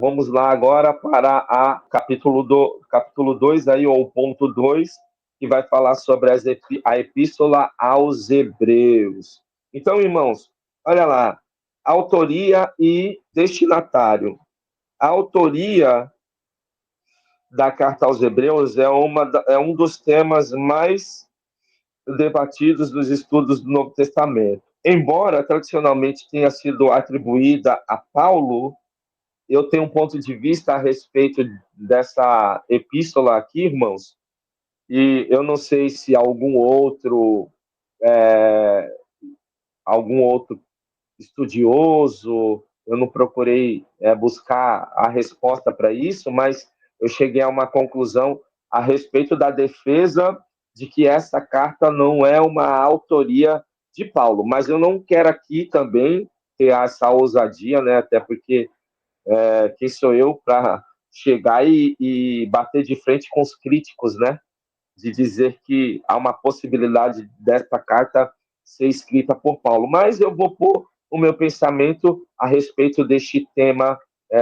Vamos lá agora para a capítulo 2 aí, ou o ponto 2, que vai falar sobre a epístola aos Hebreus. Então, irmãos, olha lá, autoria e destinatário. A autoria da carta aos Hebreus é um dos temas mais debatidos nos estudos do Novo Testamento. Embora tradicionalmente tenha sido atribuída a Paulo, eu tenho um ponto de vista a respeito dessa epístola aqui, irmãos, e eu não sei se algum outro estudioso, eu não procurei buscar a resposta para isso, mas eu cheguei a uma conclusão a respeito da defesa de que essa carta não é uma autoria de Paulo. Mas eu não quero aqui também ter essa ousadia, né? Até porque quem sou eu para chegar e bater de frente com os críticos, né? De dizer que há uma possibilidade desta carta ser escrita por Paulo. Mas eu vou pôr o meu pensamento a respeito deste tema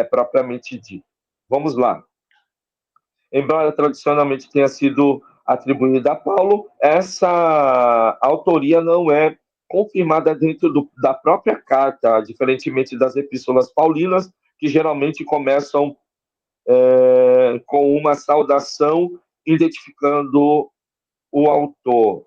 propriamente dito. Vamos lá. Embora tradicionalmente tenha sido atribuída a Paulo, essa autoria não é confirmada dentro da própria carta, diferentemente das epístolas paulinas, que geralmente começam com uma saudação identificando o autor.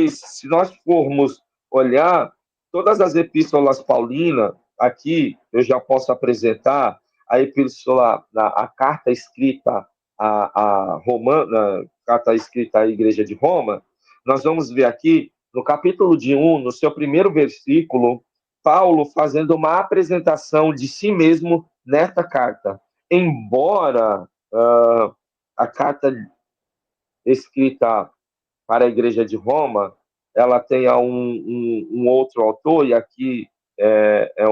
Se nós formos olhar todas as epístolas paulinas, aqui eu já posso apresentar a epístola, a carta escrita a Romana, carta escrita à Igreja de Roma. Nós vamos ver aqui no capítulo de 1, no seu primeiro versículo, Paulo fazendo uma apresentação de si mesmo nesta carta. Embora a carta escrita para a Igreja de Roma, ela tenha um outro autor, e aqui é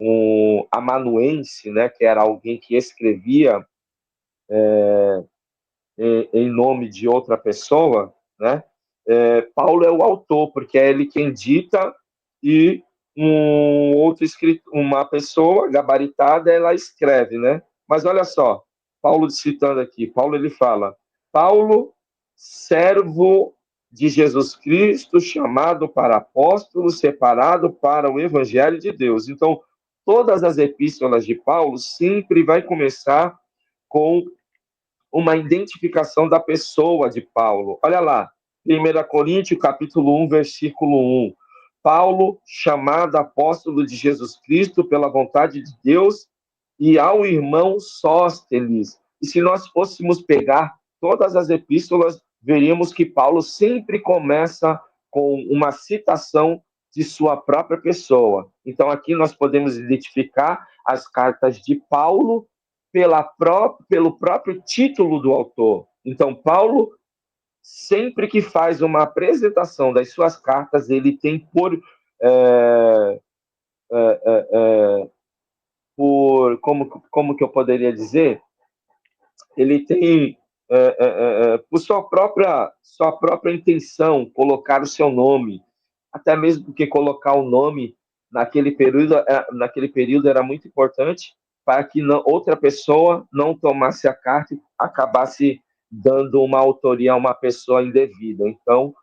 um amanuense, né, que era alguém que escrevia em nome de outra pessoa, né? Paulo é o autor, porque é ele quem dita e uma pessoa gabaritada, ela escreve, né? Mas olha só, Paulo citando aqui, Paulo ele fala: Paulo, servo de Jesus Cristo, chamado para apóstolo, separado para o evangelho de Deus. Então, todas as epístolas de Paulo sempre vai começar com uma identificação da pessoa de Paulo. Olha lá, 1 Coríntios, capítulo 1, versículo 1. Paulo, chamado apóstolo de Jesus Cristo pela vontade de Deus, e ao irmão Sóstenes. E se nós fôssemos pegar todas as epístolas, veríamos que Paulo sempre começa com uma citação de sua própria pessoa. Então, aqui nós podemos identificar as cartas de Paulo pelo próprio título do autor. Então, Paulo, sempre que faz uma apresentação das suas cartas, ele tem como que eu poderia dizer? Ele tem, por sua própria intenção, colocar o seu nome, até mesmo porque colocar o nome naquele período era muito importante para que outra pessoa não tomasse a carta e acabasse dando uma autoria a uma pessoa indevida. Então,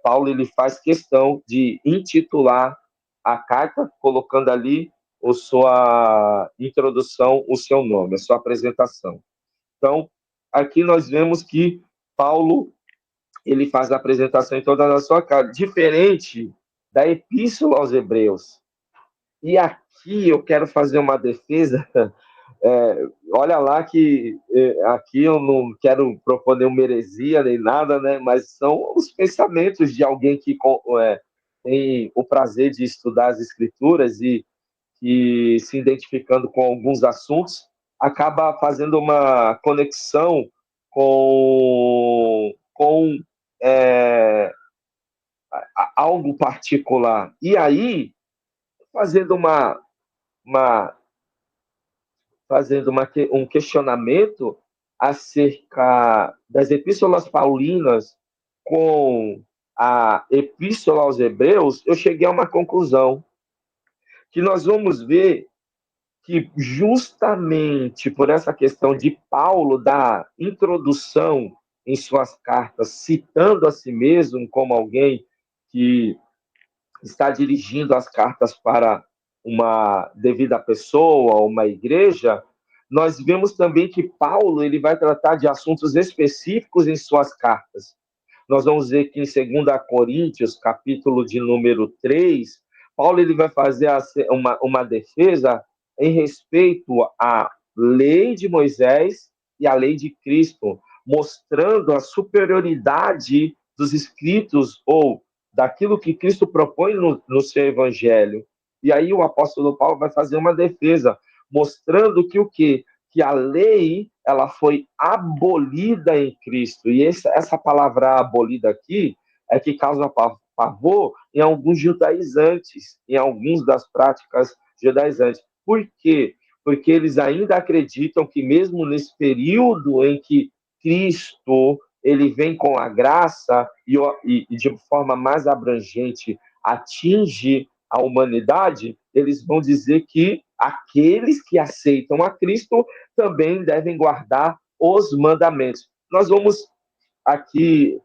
Paulo ele faz questão de intitular a carta, colocando ali a sua introdução, o seu nome, a sua apresentação. Então, aqui nós vemos que Paulo ele faz a apresentação em toda a sua casa, diferente da Epístola aos Hebreus. E aqui eu quero fazer uma defesa. Olha lá que aqui eu não quero propor nenhuma heresia nem nada, né? Mas são os pensamentos de alguém que tem o prazer de estudar as Escrituras e que se identificando com alguns assuntos acaba fazendo uma conexão com algo particular. E aí, fazendo uma, um questionamento acerca das epístolas paulinas com a epístola aos Hebreus, eu cheguei a uma conclusão, que nós vamos ver que justamente por essa questão de Paulo da introdução em suas cartas, citando a si mesmo como alguém que está dirigindo as cartas para uma devida pessoa, uma igreja, nós vemos também que Paulo ele vai tratar de assuntos específicos em suas cartas. Nós vamos ver que em 2 Coríntios, capítulo de número 3, Paulo ele vai fazer uma defesa em respeito à lei de Moisés e à lei de Cristo, mostrando a superioridade dos escritos ou daquilo que Cristo propõe no seu evangelho. E aí o apóstolo Paulo vai fazer uma defesa, mostrando que o quê? Que a lei ela foi abolida em Cristo. E essa palavra abolida aqui é que causa pavor em alguns judaizantes, em alguns das práticas judaizantes. Por quê? Porque eles ainda acreditam que mesmo nesse período em que Cristo ele vem com a graça e de forma mais abrangente atinge a humanidade, eles vão dizer que aqueles que aceitam a Cristo também devem guardar os mandamentos. Nós vamos aqui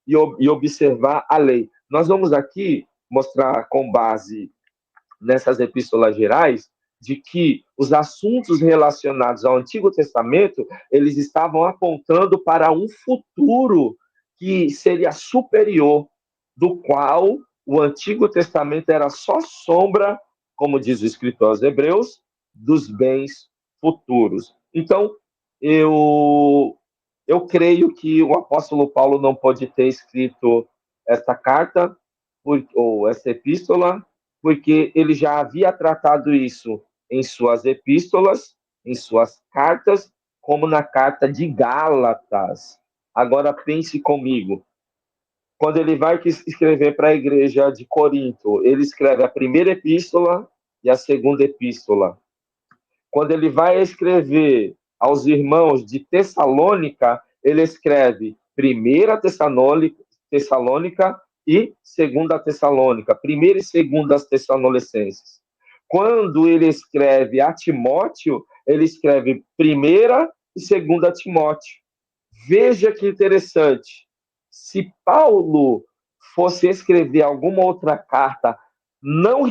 e observar a lei. Nós vamos aqui mostrar com base nessas epístolas gerais de que os assuntos relacionados ao Antigo Testamento eles estavam apontando para um futuro que seria superior, do qual o Antigo Testamento era só sombra, como diz o escritor aos Hebreus, dos bens futuros. Então, eu creio que o apóstolo Paulo não pode ter escrito esta carta ou essa epístola porque ele já havia tratado isso em suas epístolas, em suas cartas, como na carta de Gálatas. Agora pense comigo. Quando ele vai escrever para a igreja de Corinto, ele escreve a primeira epístola e a segunda epístola. Quando ele vai escrever aos irmãos de Tessalônica, ele escreve primeira Tessalônica e segunda Tessalônica, primeira e segunda Tessalonicenses. Quando ele escreve a Timóteo, ele escreve primeira e segunda Timóteo. Veja que interessante. Se Paulo fosse escrever alguma outra carta não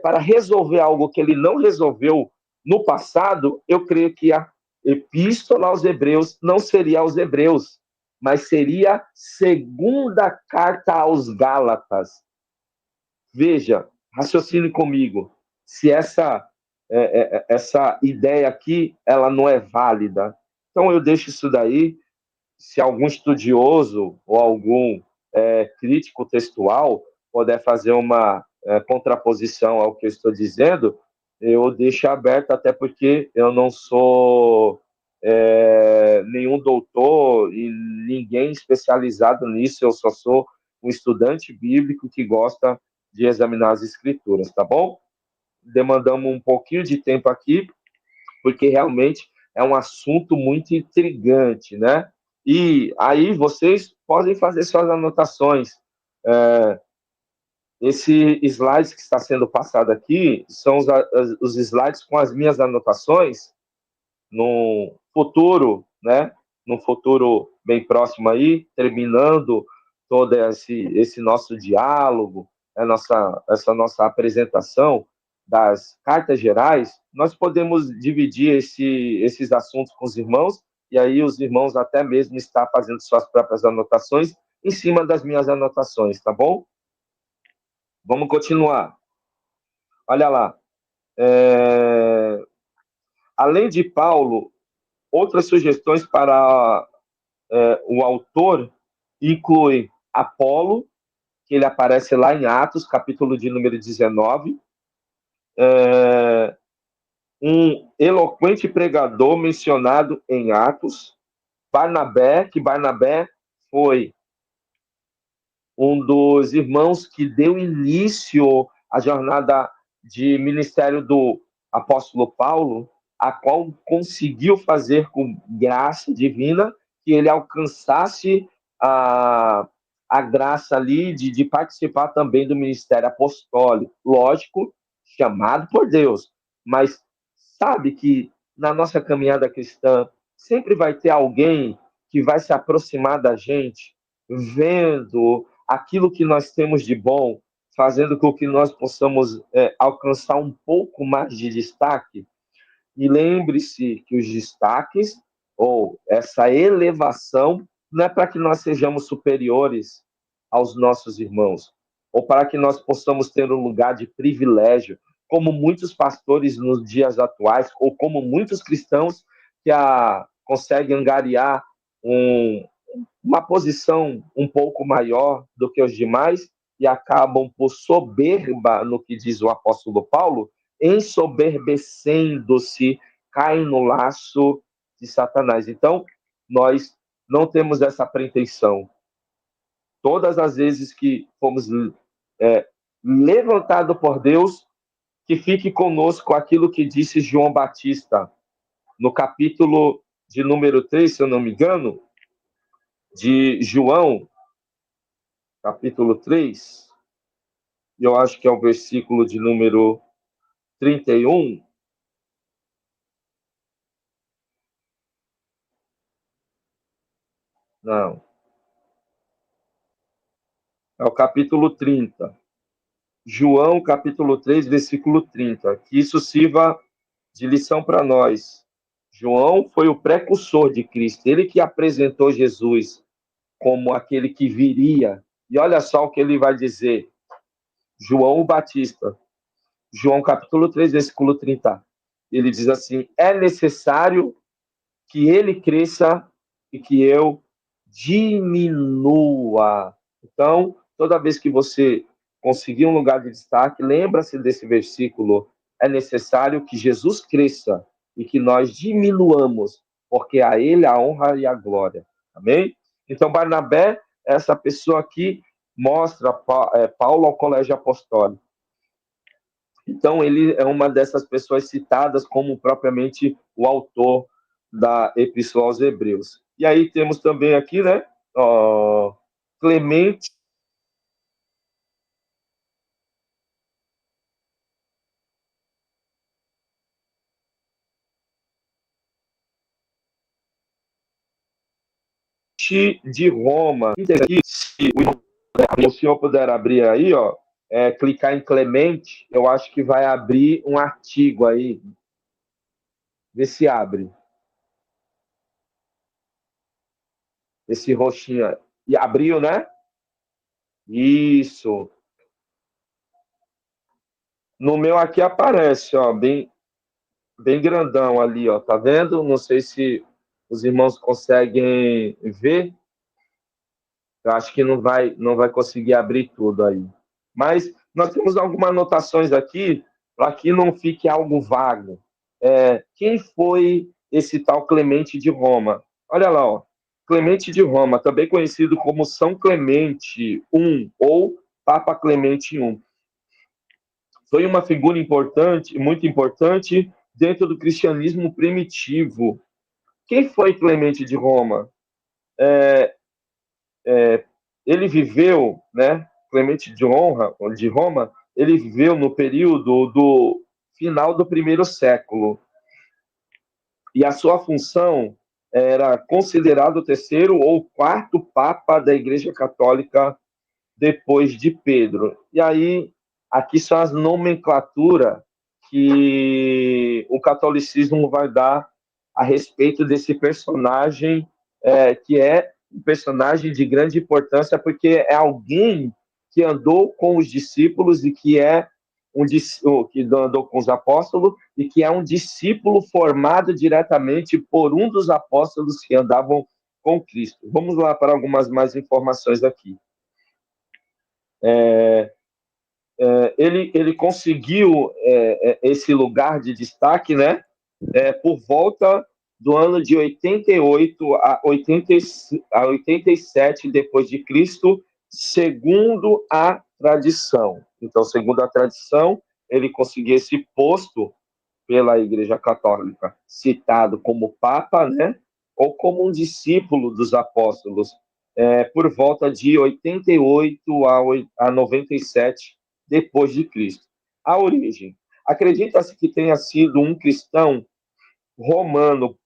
para resolver algo que ele não resolveu no passado, eu creio que a epístola aos Hebreus não seria aos Hebreus, mas seria segunda carta aos Gálatas. Veja, raciocine comigo. Se essa ideia aqui ela não é válida, então eu deixo isso daí. Se algum estudioso ou algum crítico textual puder fazer uma contraposição ao que eu estou dizendo, eu deixo aberto, até porque eu não sou nenhum doutor e ninguém especializado nisso, eu só sou um estudante bíblico que gosta de examinar as escrituras, tá bom? Demandamos um pouquinho de tempo aqui, porque realmente é um assunto muito intrigante, né? E aí vocês podem fazer suas anotações. Esse slide que está sendo passado aqui são os slides com as minhas anotações no futuro, né? No futuro bem próximo aí, terminando todo esse nosso diálogo, essa nossa apresentação das cartas gerais, nós podemos dividir esses assuntos com os irmãos, e aí os irmãos até mesmo estão fazendo suas próprias anotações em cima das minhas anotações, tá bom? Vamos continuar. Olha lá. Além de Paulo, outras sugestões para o autor incluem Apolo, que ele aparece lá em Atos, capítulo de número 19, um eloquente pregador mencionado em Atos, Barnabé, que Barnabé foi um dos irmãos que deu início à jornada de ministério do apóstolo Paulo, a qual conseguiu fazer com graça divina que ele alcançasse a graça ali de participar também do ministério apostólico, lógico, chamado por Deus, mas sabe que na nossa caminhada cristã sempre vai ter alguém que vai se aproximar da gente, vendo aquilo que nós temos de bom, fazendo com que nós possamos alcançar um pouco mais de destaque. E lembre-se que os destaques, ou essa elevação, não é para que nós sejamos superiores aos nossos irmãos, ou para que nós possamos ter um lugar de privilégio, como muitos pastores nos dias atuais, ou como muitos cristãos que conseguem angariar uma posição um pouco maior do que os demais e acabam por soberba, no que diz o apóstolo Paulo, ensoberbecendo-se, caem no laço de Satanás. Então, nós não temos essa pretensão. Todas as vezes que fomos levantados por Deus, que fique conosco aquilo que disse João Batista, no capítulo de número 3, se eu não me engano, de João, capítulo 3, eu acho que é o versículo de número 31. Não, é o capítulo 30. João, capítulo 3, versículo 30. Que isso sirva de lição para nós. João foi o precursor de Cristo, ele que apresentou Jesus como aquele que viria. E olha só o que ele vai dizer. João o Batista, João capítulo 3, versículo 30. Ele diz assim: é necessário que ele cresça e que eu diminua. Então, toda vez que você conseguir um lugar de destaque, lembra-se desse versículo. É necessário que Jesus cresça e que nós diminuamos, porque a ele a honra e a glória. Amém? Então, Barnabé, essa pessoa aqui, mostra Paulo ao colégio apostólico. Então, ele é uma dessas pessoas citadas como propriamente o autor da Epístola aos Hebreus. E aí temos também aqui, né, Clemente de Roma. Se o senhor puder abrir aí, clicar em Clemente, eu acho que vai abrir um artigo aí. Vê se abre. Esse roxinho. E abriu, né? Isso. No meu aqui aparece, bem grandão ali, tá vendo? Não sei se os irmãos conseguem ver. Eu acho que não vai conseguir abrir tudo aí. Mas nós temos algumas anotações aqui para que não fique algo vago. Quem foi esse tal Clemente de Roma? Olha lá, Clemente de Roma, também conhecido como São Clemente I ou Papa Clemente I. Foi uma figura importante, muito importante dentro do cristianismo primitivo. Quem foi Clemente de Roma? Ele viveu, né? Clemente de Roma, ele viveu no período do final do primeiro século. E a sua função era considerado o terceiro ou quarto papa da Igreja Católica depois de Pedro. E aí, aqui são as nomenclaturas que o catolicismo vai dar a respeito desse personagem, que é um personagem de grande importância, porque é alguém que andou com os discípulos e que é que andou com os apóstolos e que é um discípulo formado diretamente por um dos apóstolos que andavam com Cristo. Vamos lá para algumas mais informações aqui. Ele conseguiu esse lugar de destaque, né? Por volta do ano de 88 a 87 depois de Cristo, segundo a tradição. Então, segundo a tradição, ele conseguiu esse posto pela Igreja Católica, citado como Papa, né? Ou como um discípulo dos apóstolos, por volta de 88 a 97 depois de Cristo. A origem. Acredita-se que tenha sido um cristão romano,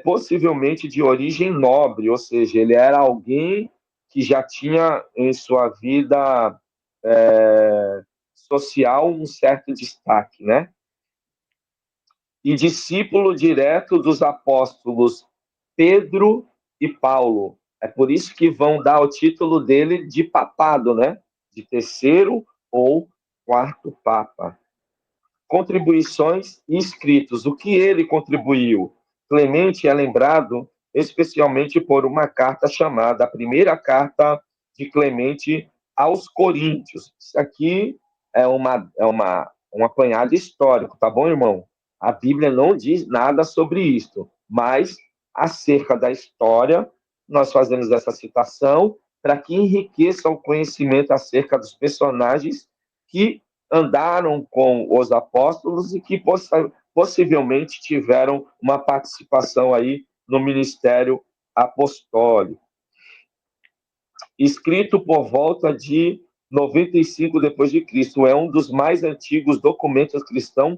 possivelmente de origem nobre, ou seja, ele era alguém que já tinha em sua vida social um certo destaque, né? E discípulo direto dos apóstolos Pedro e Paulo. É por isso que vão dar o título dele de papado, né? De terceiro ou quarto papa. Contribuições e escritos. O que ele contribuiu? Clemente é lembrado especialmente por uma carta chamada a primeira carta de Clemente aos Coríntios. Isso aqui um apanhado histórico, tá bom, irmão? A Bíblia não diz nada sobre isto, mas acerca da história, nós fazemos essa citação para que enriqueça o conhecimento acerca dos personagens que andaram com os apóstolos e que possivelmente tiveram uma participação aí no ministério apostólico. Escrito por volta de 95 depois de Cristo, é um dos mais antigos documentos cristãos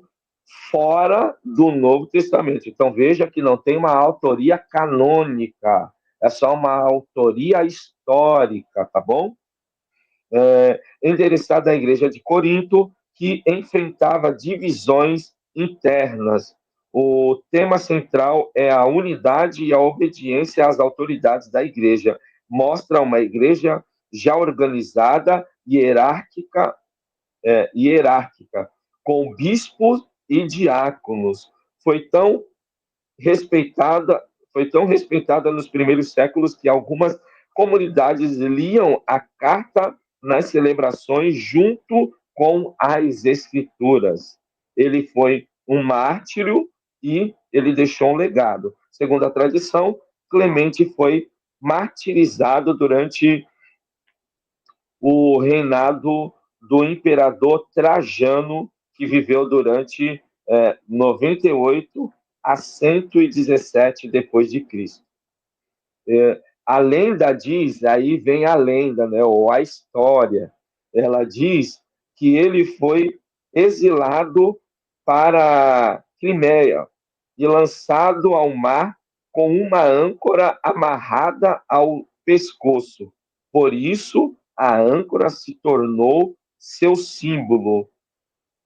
fora do Novo Testamento. Então veja que não tem uma autoria canônica, é só uma autoria histórica, tá bom? Endereçada à igreja de Corinto, que enfrentava divisões internas. O tema central é a unidade e a obediência às autoridades da igreja. Mostra uma igreja já organizada, hierárquica, com bispos e diáconos. Respeitada, foi tão respeitada nos primeiros séculos que algumas comunidades liam a carta nas celebrações junto com as escrituras. Ele foi um mártir e ele deixou um legado. Segundo a tradição, Clemente foi martirizado durante o reinado do imperador Trajano, que viveu durante 98 a 117 depois de Cristo. A lenda diz, aí vem a lenda, né, ou a história, ela diz que ele foi exilado para Crimeia e lançado ao mar com uma âncora amarrada ao pescoço. Por isso, a âncora se tornou seu símbolo.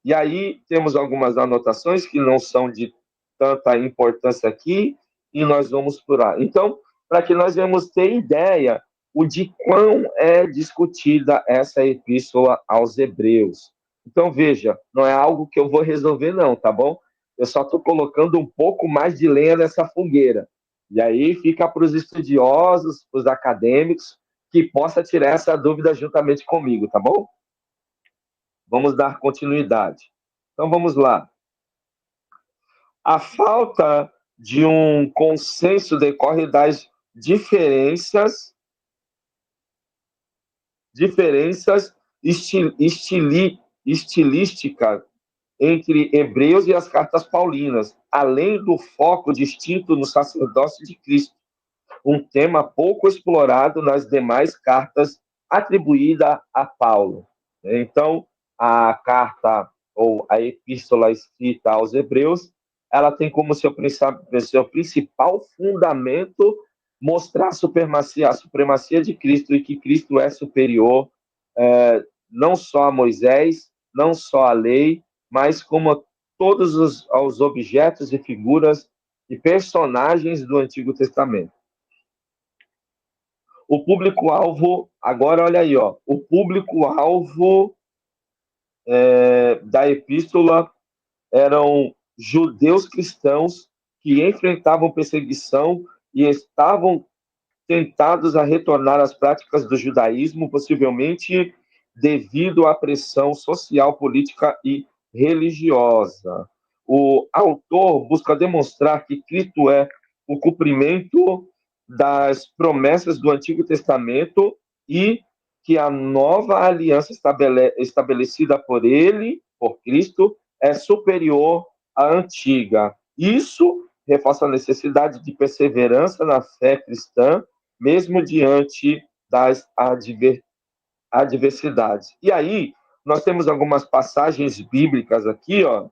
E aí temos algumas anotações que não são de tanta importância aqui, e nós vamos por lá. Então, para que nós venhamos ter ideia o de quão é discutida essa epístola aos Hebreus. Então, veja, não é algo que eu vou resolver, não, tá bom? Eu só estou colocando um pouco mais de lenha nessa fogueira. E aí fica para os estudiosos, para os acadêmicos, que possa tirar essa dúvida juntamente comigo, tá bom? Vamos dar continuidade. Então, vamos lá. A falta de um consenso decorre das diferenças estilísticas entre Hebreus e as cartas paulinas, além do foco distinto no sacerdócio de Cristo, um tema pouco explorado nas demais cartas atribuídas a Paulo. Então, a carta ou a epístola escrita aos Hebreus, ela tem como seu principal fundamento mostrar a supremacia de Cristo e que Cristo é superior não só a Moisés, não só a lei, mas como a todos os objetos e figuras e personagens do Antigo Testamento. O público-alvo, agora olha aí, ó, o público-alvo da epístola eram judeus cristãos que enfrentavam perseguição e estavam tentados a retornar às práticas do judaísmo, possivelmente devido à pressão social, política e religiosa. O autor busca demonstrar que Cristo é o cumprimento das promessas do Antigo Testamento e que a nova aliança estabelecida por ele, por Cristo, é superior à antiga. Isso reforça a necessidade de perseverança na fé cristã, mesmo diante das adversidades. E aí, nós temos algumas passagens bíblicas aqui, ó,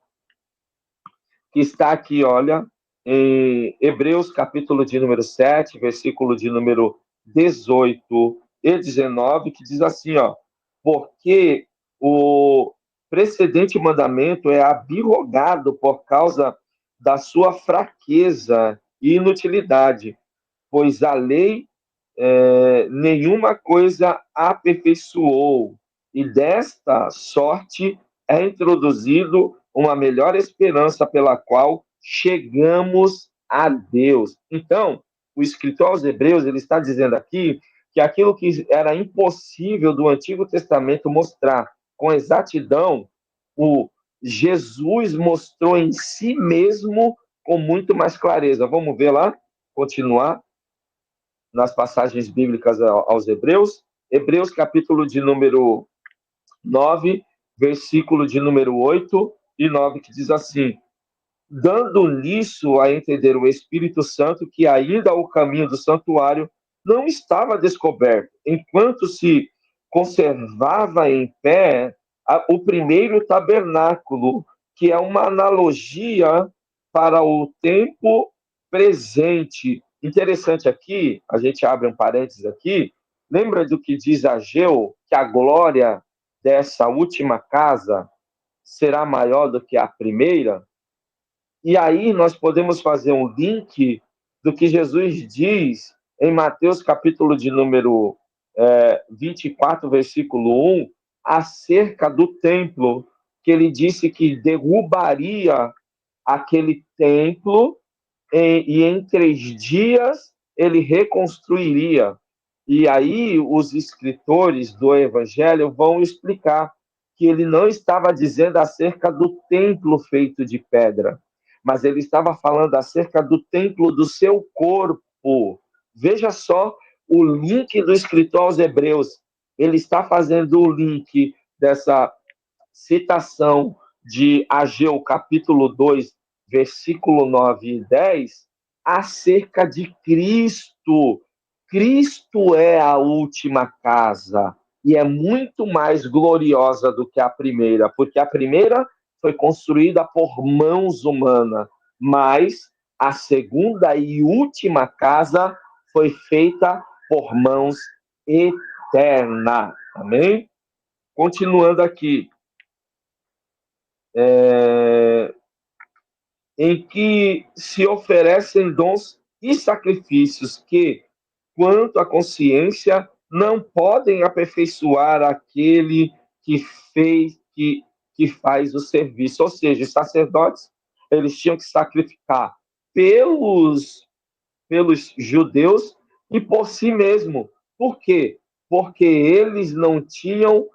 que está aqui, olha, em Hebreus, capítulo de número 7, versículo de número 18 e 19, que diz assim, ó, porque o precedente mandamento é abrogado por causa da sua fraqueza e inutilidade, pois a lei nenhuma coisa aperfeiçoou, e desta sorte é introduzido uma melhor esperança pela qual chegamos a Deus. Então, o escritor aos Hebreus ele está dizendo aqui que aquilo que era impossível do Antigo Testamento mostrar com exatidão, o Jesus mostrou em si mesmo com muito mais clareza. Vamos ver lá, continuar nas passagens bíblicas aos Hebreus. Hebreus, capítulo de número 9, versículo de número 8 e 9, que diz assim: dando nisso a entender o Espírito Santo que ainda o caminho do santuário não estava descoberto, enquanto se conservava em pé o primeiro tabernáculo, que é uma analogia para o tempo presente. Interessante aqui, a gente abre um parênteses aqui, lembra do que diz Ageu, que a glória dessa última casa será maior do que a primeira? E aí nós podemos fazer um link do que Jesus diz em Mateus capítulo de número 24, versículo 1, acerca do templo, que ele disse que derrubaria aquele templo e em 3 dias ele reconstruiria. E aí os escritores do Evangelho vão explicar que ele não estava dizendo acerca do templo feito de pedra, mas ele estava falando acerca do templo do seu corpo. Veja só o link do escritor aos Hebreus. Ele está fazendo o link dessa citação de Ageu, capítulo 2, versículo 9 e 10, acerca de Cristo. Cristo é a última casa e é muito mais gloriosa do que a primeira, porque a primeira foi construída por mãos humanas, mas a segunda e última casa foi feita por mãos eternas. Amém? Continuando aqui. Em que se oferecem dons e sacrifícios que, quanto à consciência, não podem aperfeiçoar aquele que fez, que faz o serviço. Ou seja, os sacerdotes, eles tinham que sacrificar pelos judeus e por si mesmo. Por quê? Porque eles não tinham,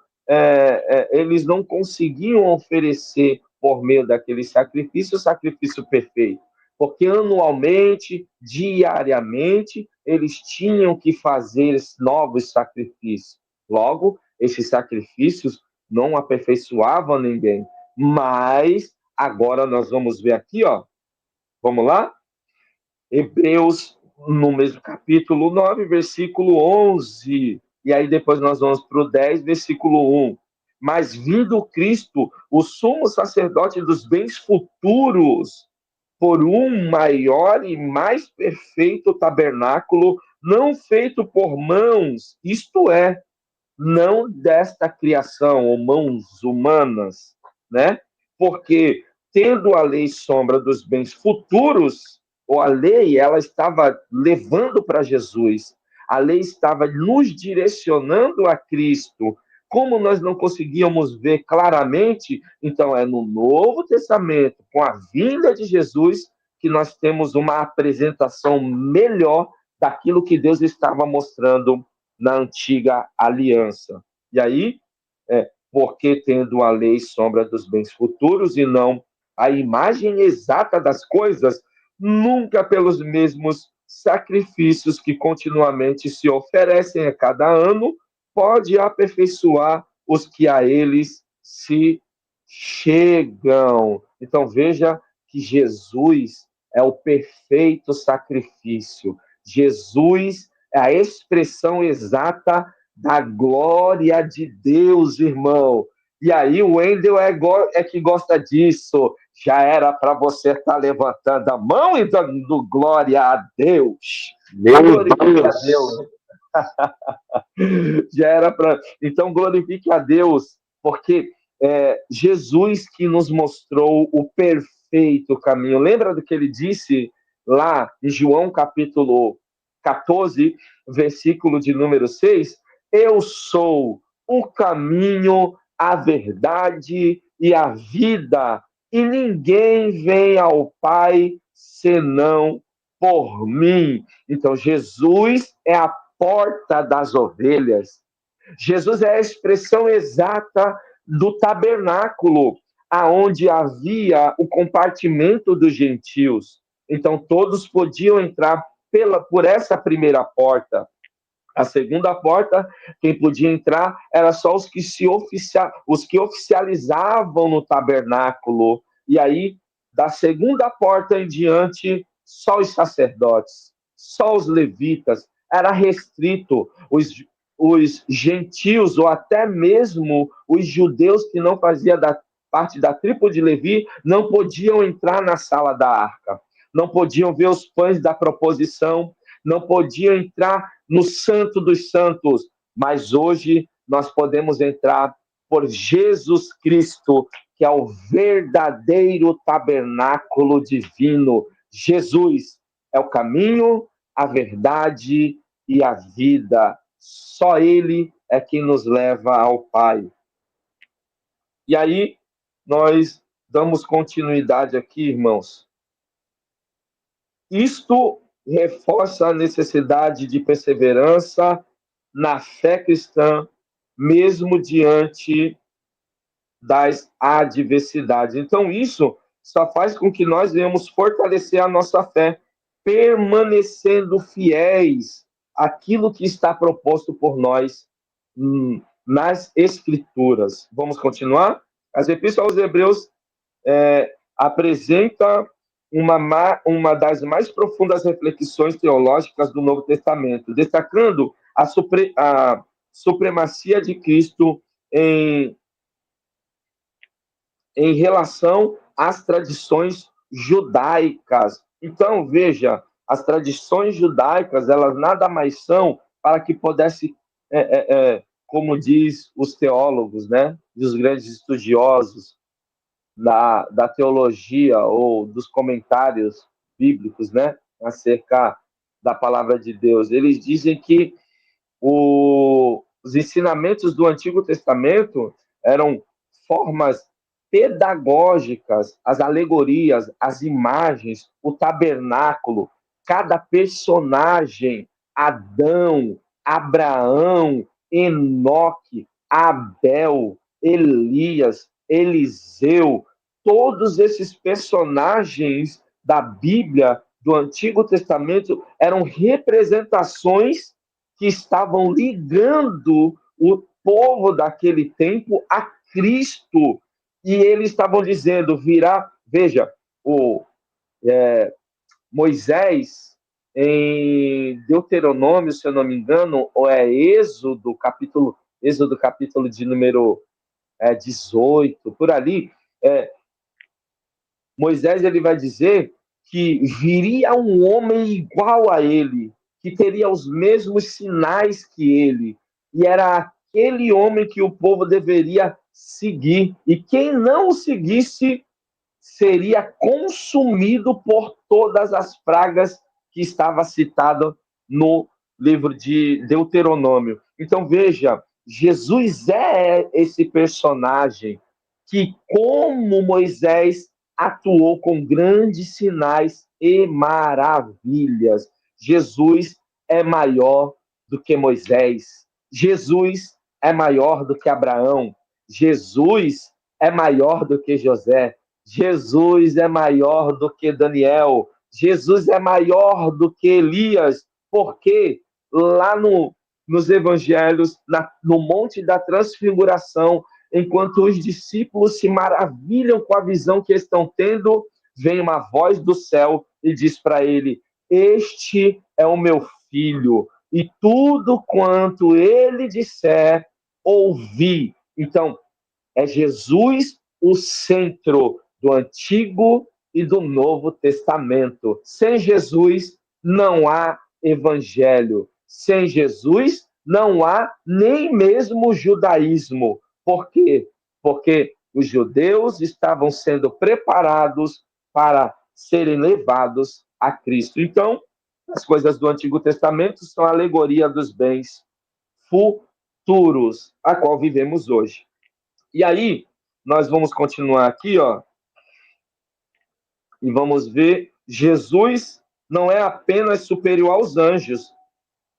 eles não conseguiam oferecer por meio daquele sacrifício o sacrifício perfeito. Porque anualmente, diariamente, eles tinham que fazer novos sacrifícios. Logo, esses sacrifícios não aperfeiçoavam ninguém. Mas agora nós vamos ver aqui, ó. Vamos lá? Hebreus, no mesmo capítulo 9, versículo 11. E aí depois nós vamos para o 10, versículo 1. Mas vindo Cristo, o sumo sacerdote dos bens futuros, por um maior e mais perfeito tabernáculo, não feito por mãos, isto é, não desta criação, ou mãos humanas, né? Porque, tendo a lei sombra dos bens futuros, ou a lei, ela estava levando para Jesus, a lei estava nos direcionando a Cristo. Como nós não conseguíamos ver claramente, então é no Novo Testamento, com a vinda de Jesus, que nós temos uma apresentação melhor daquilo que Deus estava mostrando na antiga aliança. E aí, porque tendo a lei sombra dos bens futuros e não a imagem exata das coisas, nunca pelos mesmos sacrifícios que continuamente se oferecem a cada ano, pode aperfeiçoar os que a eles se chegam. Então veja que Jesus é o perfeito sacrifício. Jesus é a expressão exata da glória de Deus, irmão. E aí o Wendel é que gosta disso. Já era para você estar levantando a mão e dando glória a Deus. Meu Glorifique a Deus! Deus. Já era para. Então, glorifique a Deus, porque Jesus que nos mostrou o perfeito caminho. Lembra do que ele disse lá em João capítulo 14, versículo de número 6? Eu sou o caminho, a verdade e a vida, e ninguém vem ao Pai senão por mim. Então, Jesus é a porta das ovelhas. Jesus é a expressão exata do tabernáculo, aonde havia o compartimento dos gentios. Então todos podiam entrar por essa primeira porta. A segunda porta, quem podia entrar era só os que oficializavam no tabernáculo. E aí, da segunda porta em diante, só os sacerdotes, só os levitas. Era restrito. Os gentios, ou até mesmo os judeus que não faziam parte da tribo de Levi, não podiam entrar na sala da arca. Não podiam ver os pães da proposição, não podiam entrar no Santo dos Santos, mas hoje nós podemos entrar por Jesus Cristo, que é o verdadeiro tabernáculo divino. Jesus é o caminho, a verdade e a vida. Só Ele é quem nos leva ao Pai. E aí, nós damos continuidade aqui, irmãos. Isto reforça a necessidade de perseverança na fé cristã, mesmo diante das adversidades. Então, isso só faz com que nós venhamos fortalecer a nossa fé, permanecendo fiéis àquilo que está proposto por nós nas Escrituras. Vamos continuar? As Epístolas aos Hebreus apresenta uma das mais profundas reflexões teológicas do Novo Testamento, destacando a supremacia de Cristo em, em relação às tradições judaicas. Então, veja, as tradições judaicas, elas nada mais são para que pudesse, como diz os teólogos, né, e os grandes estudiosos, da teologia ou dos comentários bíblicos, né, acerca da palavra de Deus. Eles dizem que os ensinamentos do Antigo Testamento eram formas pedagógicas, as alegorias, as imagens, o tabernáculo, cada personagem, Adão, Abraão, Enoque, Abel, Elias, Eliseu, todos esses personagens da Bíblia, do Antigo Testamento, eram representações que estavam ligando o povo daquele tempo a Cristo. E eles estavam dizendo, virá, veja, Moisés, em Deuteronômio, se eu não me engano, ou é Êxodo capítulo de número 18, por ali, Moisés ele vai dizer que viria um homem igual a ele, que teria os mesmos sinais que ele, e era aquele homem que o povo deveria seguir, e quem não o seguisse seria consumido por todas as pragas que estava citado no livro de Deuteronômio. Então veja, Jesus é esse personagem que, como Moisés, atuou com grandes sinais e maravilhas. Jesus é maior do que Moisés. Jesus é maior do que Abraão. Jesus é maior do que José. Jesus é maior do que Daniel. Jesus é maior do que Elias. Porque lá nos evangelhos, no Monte da Transfiguração, enquanto os discípulos se maravilham com a visão que estão tendo, vem uma voz do céu e diz para ele: Este é o meu filho, e tudo quanto ele disser, ouvi. Então, É Jesus o centro do Antigo e do Novo Testamento. Sem Jesus não há evangelho. Sem Jesus não há nem mesmo judaísmo. Por quê? Porque os judeus estavam sendo preparados para serem levados a Cristo. Então, as coisas do Antigo Testamento são a alegoria dos bens futuros, a qual vivemos hoje. E aí, nós vamos continuar aqui, ó, e vamos ver, Jesus não é apenas superior aos anjos,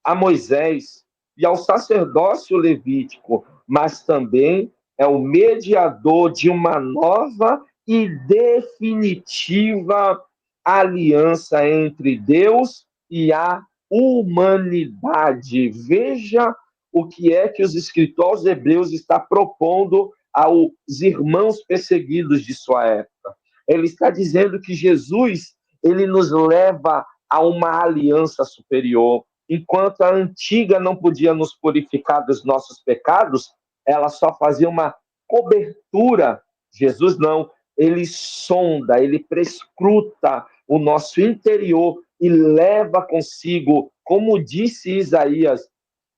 a Moisés e ao sacerdócio levítico, mas também é o mediador de uma nova e definitiva aliança entre Deus e a humanidade. Veja o que é que os escritores hebreus estão propondo aos irmãos perseguidos de sua época. Ele está dizendo que Jesus, ele nos leva a uma aliança superior. Enquanto a antiga não podia nos purificar dos nossos pecados, ela só fazia uma cobertura. Jesus não, ele sonda, ele prescruta o nosso interior e leva consigo, como disse Isaías,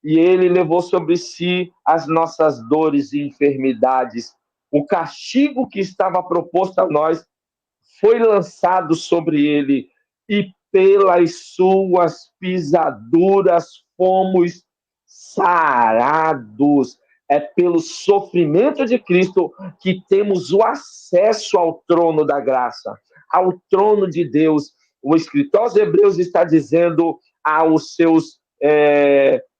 e ele levou sobre si as nossas dores e enfermidades. O castigo que estava proposto a nós foi lançado sobre ele, e pelas suas pisaduras fomos sarados. É pelo sofrimento de Cristo que temos o acesso ao trono da graça, ao trono de Deus. O escritor aos Hebreus está dizendo aos seus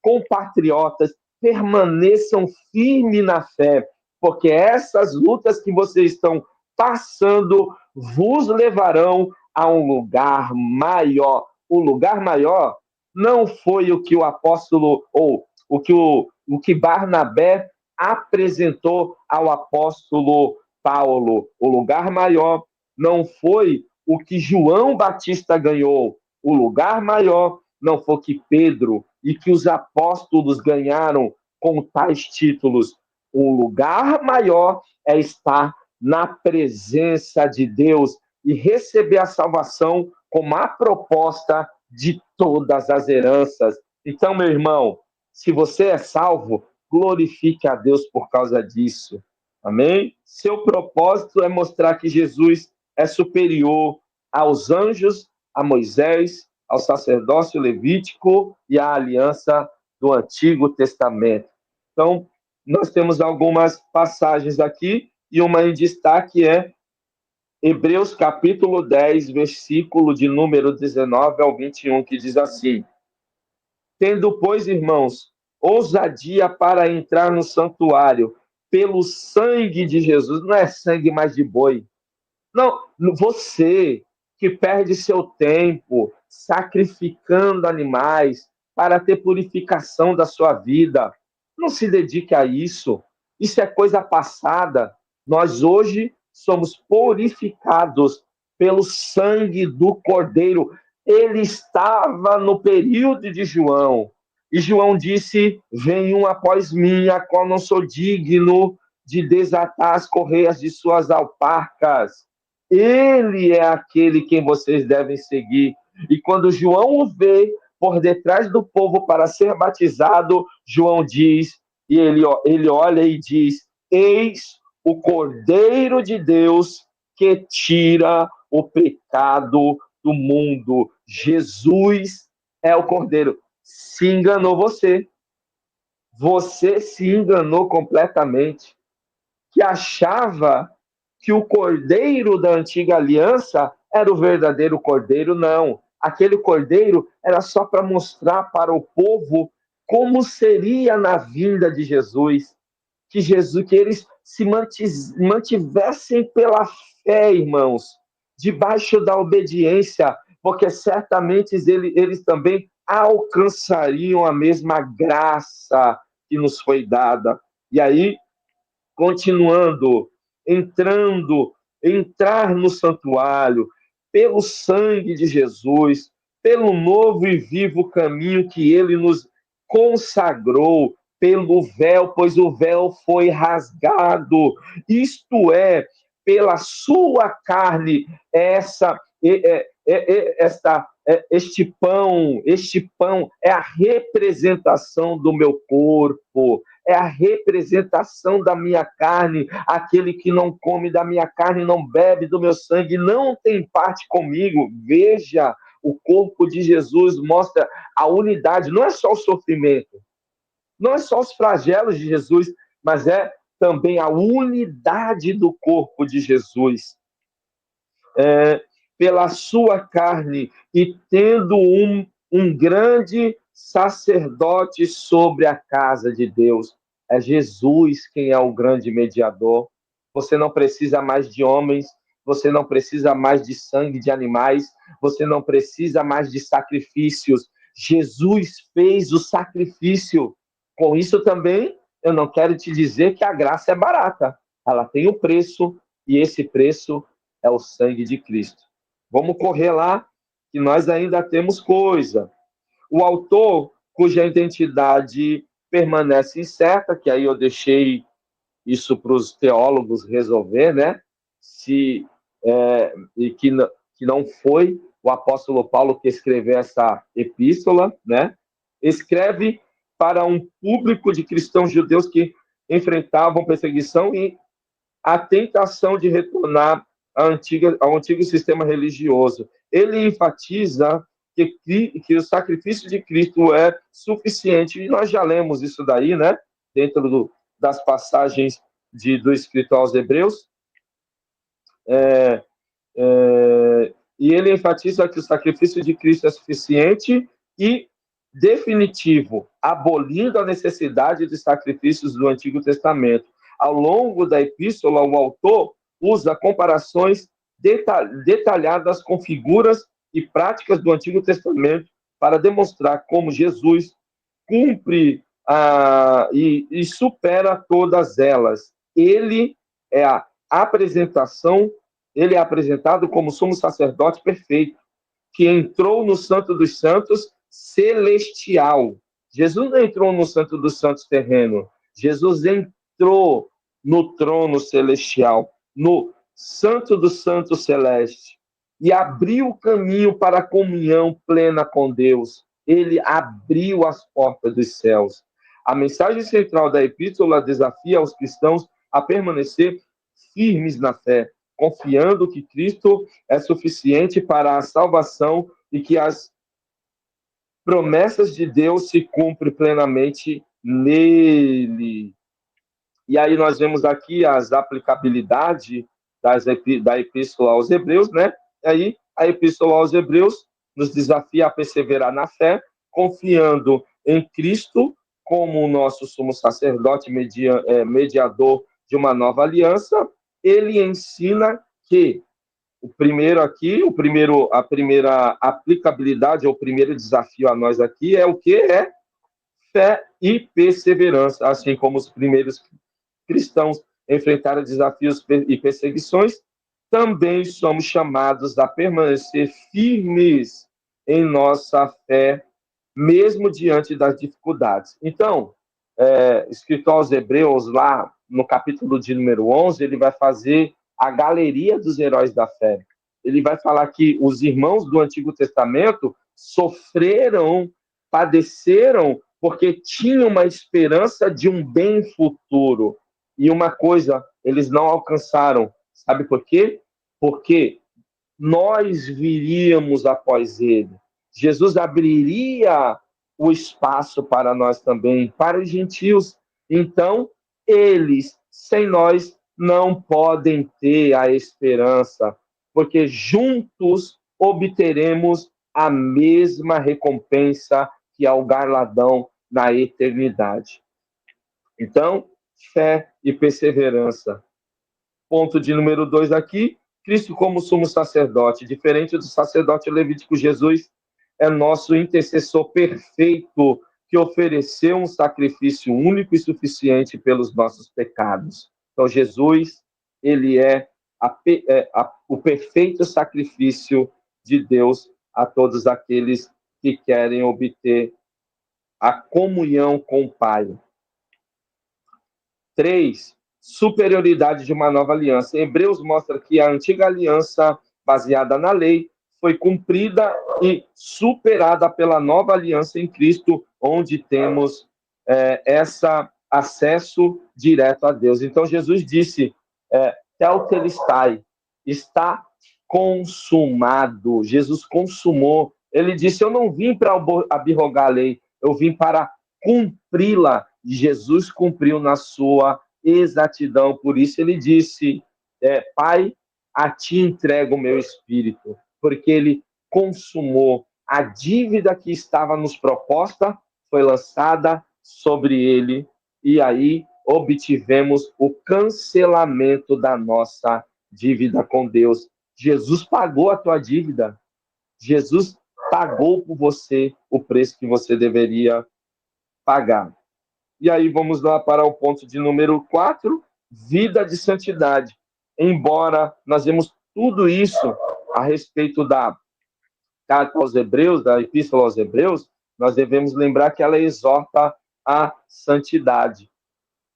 compatriotas: permaneçam firmes na fé, porque essas lutas que vocês estão passando vos levarão a um lugar maior. O lugar maior não foi o que o apóstolo, ou o que Barnabé apresentou ao apóstolo Paulo. O lugar maior não foi o que João Batista ganhou. O lugar maior não foi o que Pedro e que os apóstolos ganharam com tais títulos. O lugar maior é estar na presença de Deus e receber a salvação como a proposta de todas as heranças. Então, meu irmão, se você é salvo, glorifique a Deus por causa disso. Amém? Seu propósito é mostrar que Jesus é superior aos anjos, a Moisés, ao sacerdócio levítico e à aliança do Antigo Testamento. Então, nós temos algumas passagens aqui, e uma em destaque é Hebreus capítulo 10, versículo de número 19 ao 21, que diz assim: tendo, pois, irmãos, ousadia para entrar no santuário pelo sangue de Jesus, não é sangue mais de boi. Não, você que perde seu tempo sacrificando animais para ter purificação da sua vida, não se dedique a isso. Isso é coisa passada. Nós hoje somos purificados pelo sangue do Cordeiro. Ele estava no período de João. E João disse: venham após mim, a qual não sou digno de desatar as correias de suas alparcas. Ele é aquele quem vocês devem seguir. E quando João o vê por detrás do povo para ser batizado, João diz, e ele olha e diz: eis o Cordeiro de Deus que tira o pecado do mundo. Jesus é o Cordeiro. Se enganou você. Você se enganou completamente. Que achava que o cordeiro da antiga aliança era o verdadeiro cordeiro, não. Aquele cordeiro era só para mostrar para o povo como seria na vinda de Jesus, que eles se mantivessem pela fé, irmãos, debaixo da obediência, porque certamente eles também alcançariam a mesma graça que nos foi dada. E aí, continuando, entrar no santuário, pelo sangue de Jesus, pelo novo e vivo caminho que ele nos consagrou, pelo véu, pois o véu foi rasgado, isto é, pela sua carne, este pão é a representação do meu corpo, é a representação da minha carne. Aquele que não come da minha carne, não bebe do meu sangue, não tem parte comigo. Veja, o corpo de Jesus mostra a unidade, não é só o sofrimento, não é só os flagelos de Jesus, mas é também a unidade do corpo de Jesus. Pela sua carne, e tendo um grande sacerdote sobre a casa de Deus. É Jesus quem é o grande mediador. Você não precisa mais de homens, você não precisa mais de sangue de animais, você não precisa mais de sacrifícios. Jesus fez o sacrifício. Com isso também, eu não quero te dizer que a graça é barata. Ela tem um preço, e esse preço é o sangue de Cristo. Vamos correr lá, que nós ainda temos coisa. O autor, cuja identidade permanece incerta, que aí eu deixei isso para os teólogos resolver, né? E que não foi o apóstolo Paulo que escreveu essa epístola, né? Escreve para um público de cristãos judeus enfrentavam perseguição e a tentação de retornar ao antigo sistema religioso. Ele enfatiza que o sacrifício de Cristo é suficiente, e nós já lemos isso daí, né? Dentro das passagens do escrito aos Hebreus. E ele enfatiza que o sacrifício de Cristo é suficiente e definitivo, abolindo a necessidade de sacrifícios do Antigo Testamento. Ao longo da epístola, o autor usa comparações detalhadas com figuras e práticas do Antigo Testamento para demonstrar como Jesus cumpre e supera todas elas. Ele é ele é apresentado como sumo sacerdote perfeito, que entrou no Santo dos Santos celestial. Jesus não entrou no Santo dos Santos terreno. Jesus entrou no trono celestial, no Santo dos Santos celeste, e abriu o caminho para a comunhão plena com Deus. Ele abriu as portas dos céus. A mensagem central da epístola desafia os cristãos a permanecer firmes na fé, confiando que Cristo é suficiente para a salvação e que as promessas de Deus se cumprem plenamente nele. E aí nós vemos aqui as aplicabilidade da Epístola aos Hebreus, né? E aí a Epístola aos Hebreus nos desafia a perseverar na fé, confiando em Cristo como o nosso sumo sacerdote mediador de uma nova aliança. Ele ensina que a primeira aplicabilidade, ou o primeiro desafio a nós aqui é o que? É fé e perseverança, assim como os primeiros cristãos enfrentaram desafios e perseguições, também somos chamados a permanecer firmes em nossa fé, mesmo diante das dificuldades. Então, escrito aos Hebreus, lá no capítulo de número 11, ele vai fazer a galeria dos heróis da fé. Ele vai falar que os irmãos do Antigo Testamento sofreram, padeceram, porque tinham uma esperança de um bem futuro. E uma coisa eles não alcançaram. Sabe por quê? Porque nós viríamos após ele. Jesus abriria o espaço para nós também, para os gentios. Então, eles, sem nós, não podem ter a esperança, porque juntos obteremos a mesma recompensa que é o galardão na eternidade. Então, fé e perseverança. Ponto de número 2 aqui, Cristo como sumo sacerdote. Diferente do sacerdote levítico, Jesus é nosso intercessor perfeito, que ofereceu um sacrifício único e suficiente pelos nossos pecados. Então, Jesus, ele é o perfeito sacrifício de Deus a todos aqueles que querem obter a comunhão com o Pai. 3, superioridade de uma nova aliança. Hebreus mostra que a antiga aliança, baseada na lei, foi cumprida e superada pela nova aliança em Cristo, onde temos essa acesso direto a Deus. Então Jesus disse, Teltelestai, está consumado. Jesus consumou. Ele disse, eu não vim para abrogar a lei, eu vim para cumpri-la. E Jesus cumpriu na sua exatidão. Por isso ele disse, Pai, a ti entrego o meu espírito, porque ele consumou. A dívida que estava nos proposta foi lançada sobre ele, e aí obtivemos o cancelamento da nossa dívida com Deus. Jesus pagou a tua dívida. Jesus pagou por você o preço que você deveria pagar. E aí vamos lá para o ponto de número 4, vida de santidade. Embora nós vemos tudo isso a respeito da carta aos Hebreus, da Epístola aos Hebreus, nós devemos lembrar que ela exorta a santidade.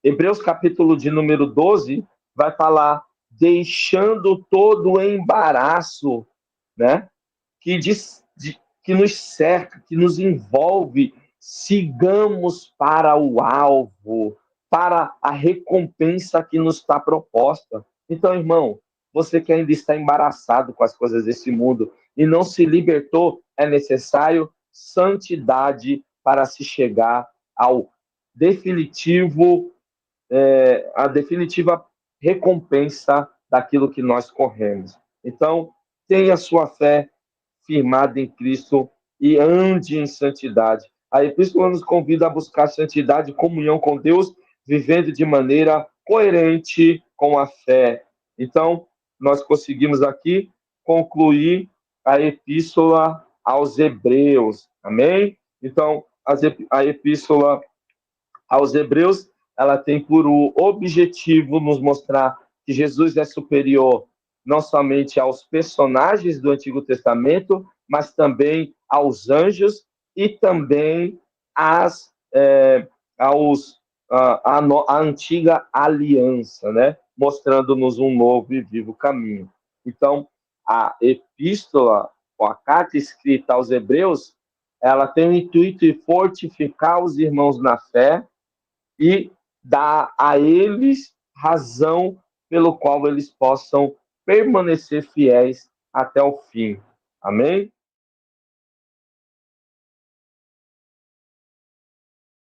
Hebreus capítulo de número 12 vai falar deixando todo o embaraço, né, que nos cerca, que nos envolve, sigamos para o alvo, para a recompensa que nos está proposta. Então, irmão, você que ainda está embaraçado com as coisas desse mundo e não se libertou, é necessário santidade para se chegar ao definitivo, a definitiva recompensa daquilo que nós corremos. Então, tenha sua fé firmada em Cristo e ande em santidade. A Epístola nos convida a buscar santidade e comunhão com Deus, vivendo de maneira coerente com a fé. Então, nós conseguimos aqui concluir a Epístola aos Hebreus. Amém? Então, a Epístola aos Hebreus, ela tem por objetivo nos mostrar que Jesus é superior não somente aos personagens do Antigo Testamento, mas também aos anjos e também a antiga aliança, né? Mostrando-nos um novo e vivo caminho. Então, a epístola, ou a carta escrita aos Hebreus, ela tem o intuito de fortificar os irmãos na fé e dar a eles razão pelo qual eles possam permanecer fiéis até o fim. Amém?